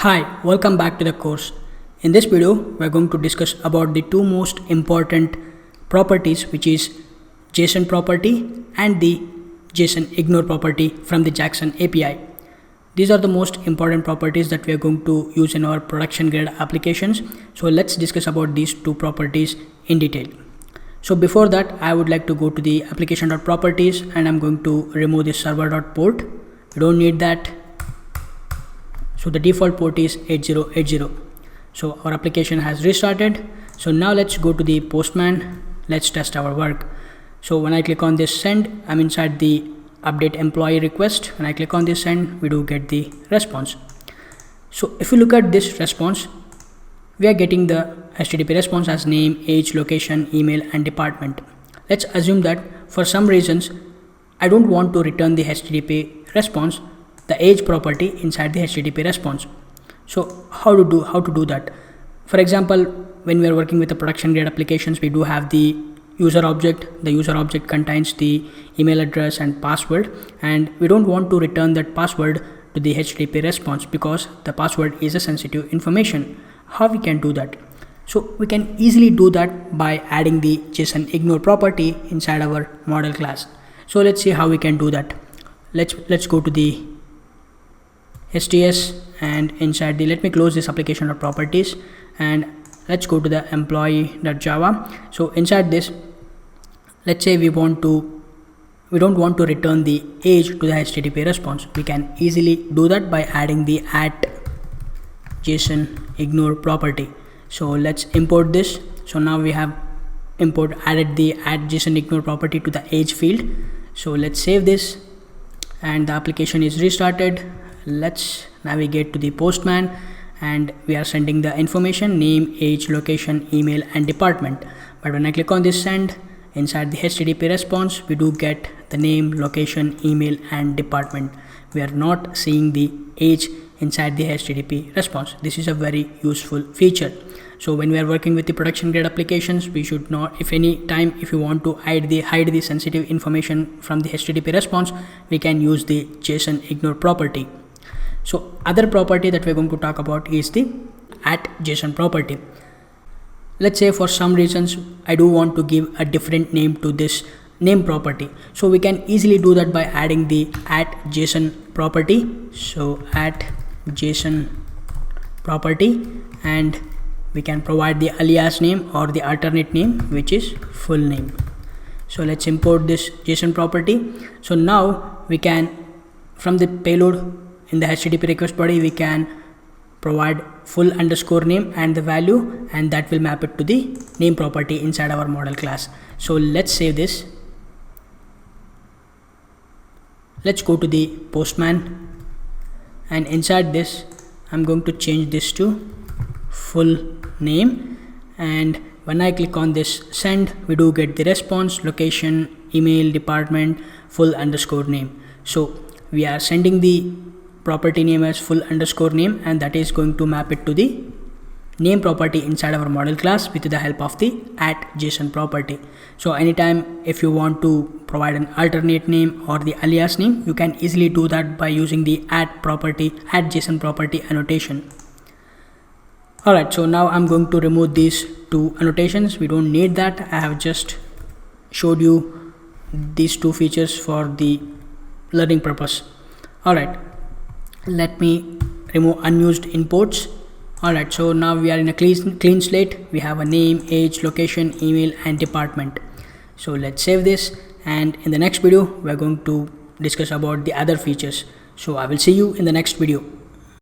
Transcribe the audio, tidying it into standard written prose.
Hi, welcome back to the course. In this video, we are going to discuss about the two most important properties, which is JSON property and the JSON ignore property from the Jackson API. These are the most important properties that we are going to use in our production grade applications. So let's discuss about these two properties in detail. So before that, I would like to go to the application.properties and I'm going to remove the server.port. We don't need that. So the default port is 8080. So our application has restarted. So now let's go to the Postman. Let's test our work. So when I click on this send, I'm inside the update employee request. When I click on this send, we do get the response. So if you look at this response, we are getting the HTTP response as name, age, location, email, and department. Let's assume that for some reasons, I don't want to return the HTTP response, the age property inside the HTTP response. So how to do that? For example, when we are working with the production grade applications, we do have the user object. The user object contains the email address and password, and we don't want to return that password to the HTTP response because the password is a sensitive information. How we can do that? So we can easily do that by adding the JSON ignore property inside our model class. So let's see how we can do that. Let's go to the STS and inside the, let me close this application of properties and let's go to the employee.java. So inside this, let's say we don't want to return the age to the HTTP response. We can easily do that by adding the @JSON ignore property. So let's import this. So now we have added the @JSON ignore property to the age field. So let's save this and the application is restarted. Let's navigate to the Postman and we are sending the information name, age, location, email, and department. But when I click on this send, inside the HTTP response, we do get the name, location, email, and department. We are not seeing the age inside the HTTP response. This is a very useful feature. So when we are working with the production grade applications, we should not, if you want to hide the sensitive information from the HTTP response, we can use the JSON ignore property. So other property that we're going to talk about is the @JSON property. Let's say for some reasons I do want to give a different name to this name property. So we can easily do that by adding the @JSON property. So @JSON property, and we can provide the alias name or the alternate name, which is full name. So let's import this JSON property. So now we can, from the payload in the HTTP request body, we can provide full underscore name and the value, and that will map it to the name property inside our model class. So let's save this. Let's go to the Postman, and inside this I'm going to change this to full name, and when I click on this send, we do get the response, location, email, department, full underscore name. So we are sending the property name as full underscore name, and that is going to map it to the name property inside our model class with the help of the @JSON property. So anytime if you want to provide an alternate name or the alias name, you can easily do that by using the @JSON property annotation. Alright, so now I'm going to remove these two annotations. We don't need that. I have just showed you these two features for the learning purpose. Alright, let me remove unused imports. Alright, so now we are in a clean slate. We have a name, age, location, email, and department. So let's save this, and in the next video we are going to discuss about the other features. So I will see you in the next video.